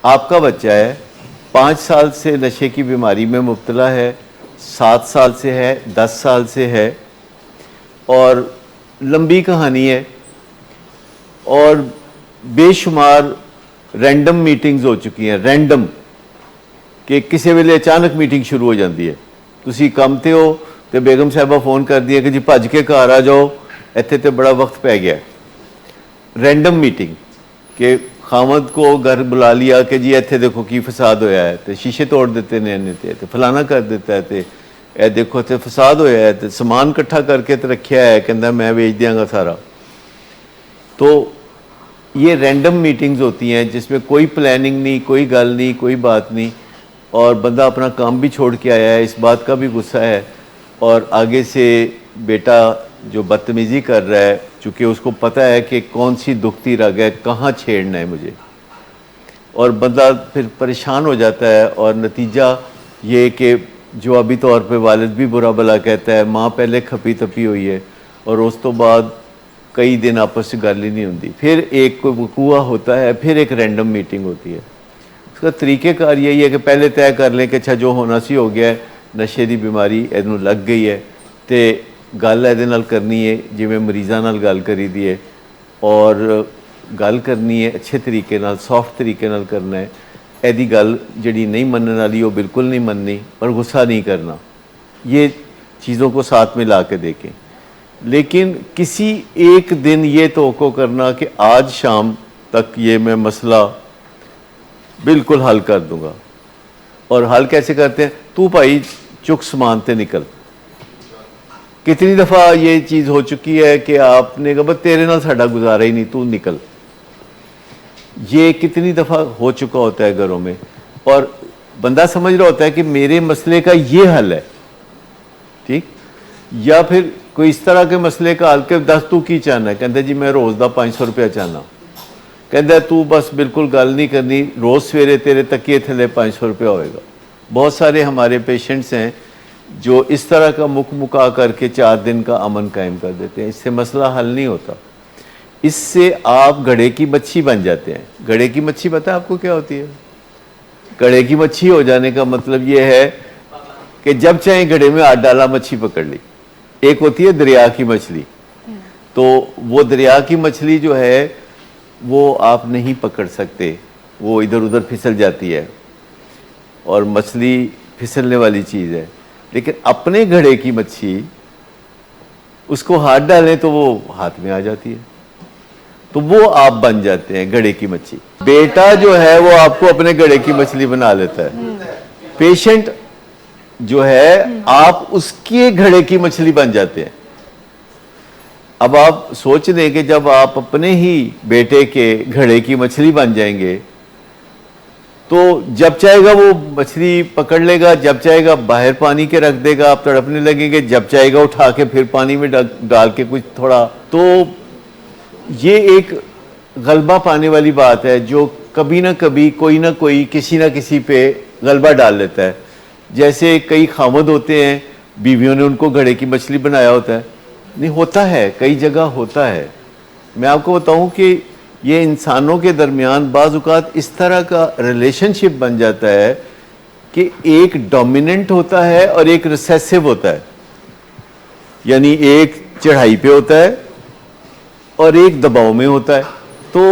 آپ کا بچہ ہے 5 سال سے نشے کی بیماری میں مبتلا ہے، 7 سال سے ہے، 10 سال سے ہے، اور لمبی کہانی ہے، اور بے شمار رینڈم میٹنگز ہو چکی ہیں، رینڈم کہ کسی ویلے اچانک میٹنگ شروع ہو جاتی ہے، تسی کم تے ہو تو بیگم صاحبہ فون کر دیا کہ جی بھج کے گھر آ جاؤ، ایتھے تے بڑا وقت پہ گیا ہے۔ رینڈم میٹنگ کہ خامد کو گھر بلا لیا کہ جی ایتھے دیکھو کی فساد ہویا ہے، تے شیشے توڑ دیتے نے تے فلانا کر دیتا ہے، تے اے دیکھو تے فساد ہویا ہے، تے سامان کٹھا کر کے تے رکھیا ہے، کہندا میں بیچ دیاں گا سارا۔ تو یہ رینڈم میٹنگز ہوتی ہیں جس میں کوئی پلاننگ نہیں، کوئی گل نہیں، کوئی بات نہیں، اور بندہ اپنا کام بھی چھوڑ کے آیا ہے، اس بات کا بھی غصہ ہے، اور آگے سے بیٹا جو بدتمیزی کر رہا ہے چونکہ اس کو پتہ ہے کہ کون سی دکھتی رگ ہے، کہاں چھیڑنا ہے مجھے، اور بندہ پھر پریشان ہو جاتا ہے، اور نتیجہ یہ کہ جو ابھی طور پہ والد بھی برا بلا کہتا ہے، ماں پہلے کھپی تپی ہوئی ہے، اور اس تو بعد کئی دن آپس سے گل ہی نہیں ہوتی، پھر ایک کوئی وقوع ہوتا ہے، پھر ایک رینڈم میٹنگ ہوتی ہے۔ اس کا طریقہ کار یہی ہے کہ پہلے طے کر لیں کہ اچھا جو ہونا سی ہو گیا ہے، نشے دی بیماری اینوں لگ گئی ہے، تے گل ایدے نال کرنی ہے جی میں مریضاں نال گل کری دی ہے، اور گل کرنی ہے اچھے طریقے نال، سافٹ طریقے نال کرنا ہے، ایدی گل جڑی نہیں منن والی وہ بالکل نہیں مننی، پر غصہ نہیں کرنا، یہ چیزوں کو ساتھ میں لا کے دیکھیں۔ لیکن کسی ایک دن یہ توقع کرنا کہ آج شام تک یہ میں مسئلہ بالکل حل کر دوں گا، اور حل کیسے کرتے ہیں؟ تو بھائی چک سامان تے نکل۔ کتنی دفعہ یہ چیز ہو چکی ہے کہ آپ نے کہا تیرے نال ساڈا گزارا ہی نہیں، تو نکل۔ یہ کتنی دفعہ ہو چکا ہوتا ہے گھروں میں، اور بندہ سمجھ رہا ہوتا ہے کہ میرے مسئلے کا یہ حل ہے، ٹھیک، یا پھر کوئی اس طرح کے مسئلے کا حل کہ دس تو کی چاہنا ہے، کہتے جی میں روز دا 500 روپیہ چاہنا، کہتا ہے تو بس بالکل گل نہیں کرنی، روز سویرے تیرے تکیے تھلے 500 روپیہ ہوئے گا۔ بہت سارے ہمارے پیشنٹس ہیں جو اس طرح کا مکا کر کے 4 دن کا امن قائم کر دیتے ہیں، اس سے مسئلہ حل نہیں ہوتا، اس سے آپ گھڑے کی مچھی بن جاتے ہیں۔ گھڑے کی مچھی پتہ ہے آپ کو کیا ہوتی ہے؟ گھڑے کی مچھی ہو جانے کا مطلب یہ ہے کہ جب چاہیں گھڑے میں ہاتھ ڈالا مچھی پکڑ لی۔ ایک ہوتی ہے دریا کی مچھلی، تو وہ دریا کی مچھلی جو ہے وہ آپ نہیں پکڑ سکتے، وہ ادھر ادھر پھسل جاتی ہے، اور مچھلی پھسلنے والی چیز ہے، لیکن اپنے گھڑے کی مچھی اس کو ہاتھ ڈالیں تو وہ ہاتھ میں آ جاتی ہے، تو وہ آپ بن جاتے ہیں گھڑے کی مچھی۔ بیٹا جو ہے وہ آپ کو اپنے گھڑے کی مچھلی بنا لیتا ہے، پیشنٹ جو ہے آپ اس کے گھڑے کی مچھلی بن جاتے ہیں۔ اب آپ سوچ لیں کہ جب آپ اپنے ہی بیٹے کے گھڑے کی مچھلی بن جائیں گے تو جب چاہے گا وہ مچھلی پکڑ لے گا، جب چاہے گا باہر پانی کے رکھ دے گا، آپ تڑپنے لگیں گے، جب چاہے گا اٹھا کے پھر پانی میں ڈال کے کچھ تھوڑا، تو یہ ایک غلبہ پانے والی بات ہے جو کبھی نہ کبھی کوئی نہ کوئی کسی نہ کسی پہ غلبہ ڈال لیتا ہے۔ جیسے کئی خامد ہوتے ہیں، بیویوں نے ان کو گھڑے کی مچھلی بنایا ہوتا ہے، نہیں ہوتا ہے، کئی جگہ ہوتا ہے۔ میں آپ کو بتاؤں کہ یہ انسانوں کے درمیان بعض اوقات اس طرح کا ریلیشن شپ بن جاتا ہے کہ ایک ڈومیننٹ ہوتا ہے اور ایک ریسیسو ہوتا ہے، یعنی ایک چڑھائی پہ ہوتا ہے اور ایک دباؤ میں ہوتا ہے۔ تو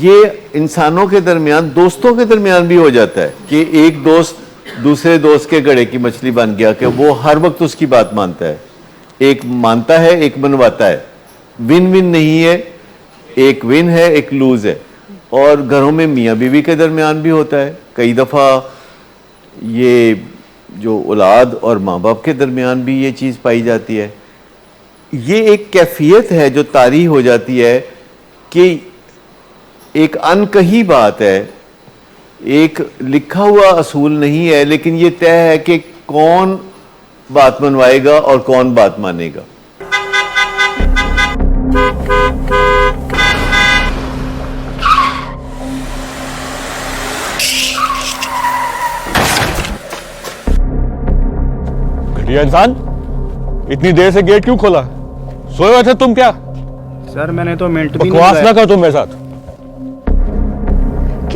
یہ انسانوں کے درمیان، دوستوں کے درمیان بھی ہو جاتا ہے کہ ایک دوست دوسرے دوست کے گھڑے کی مچھلی بن گیا کہ وہ ہر وقت اس کی بات مانتا ہے، ایک مانتا ہے ایک منواتا ہے، ون ون نہیں ہے، ایک ون ہے ایک لوز ہے۔ اور گھروں میں میاں بیوی کے درمیان بھی ہوتا ہے، کئی دفعہ یہ جو اولاد اور ماں باپ کے درمیان بھی یہ چیز پائی جاتی ہے۔ یہ ایک کیفیت ہے جو طاری ہو جاتی ہے کہ ایک انکہی بات ہے، ایک لکھا ہوا اصول نہیں ہے، لیکن یہ طے ہے کہ کون بات منوائے گا اور کون بات مانے گا۔ گھٹیا انسان، اتنی دیر سے گیٹ کیوں کھولا؟ سوئے ہوئے تھے تم کیا؟ سر میں نے تو منٹ بھی نہیں بکواس نہ کر تم میرے ساتھ۔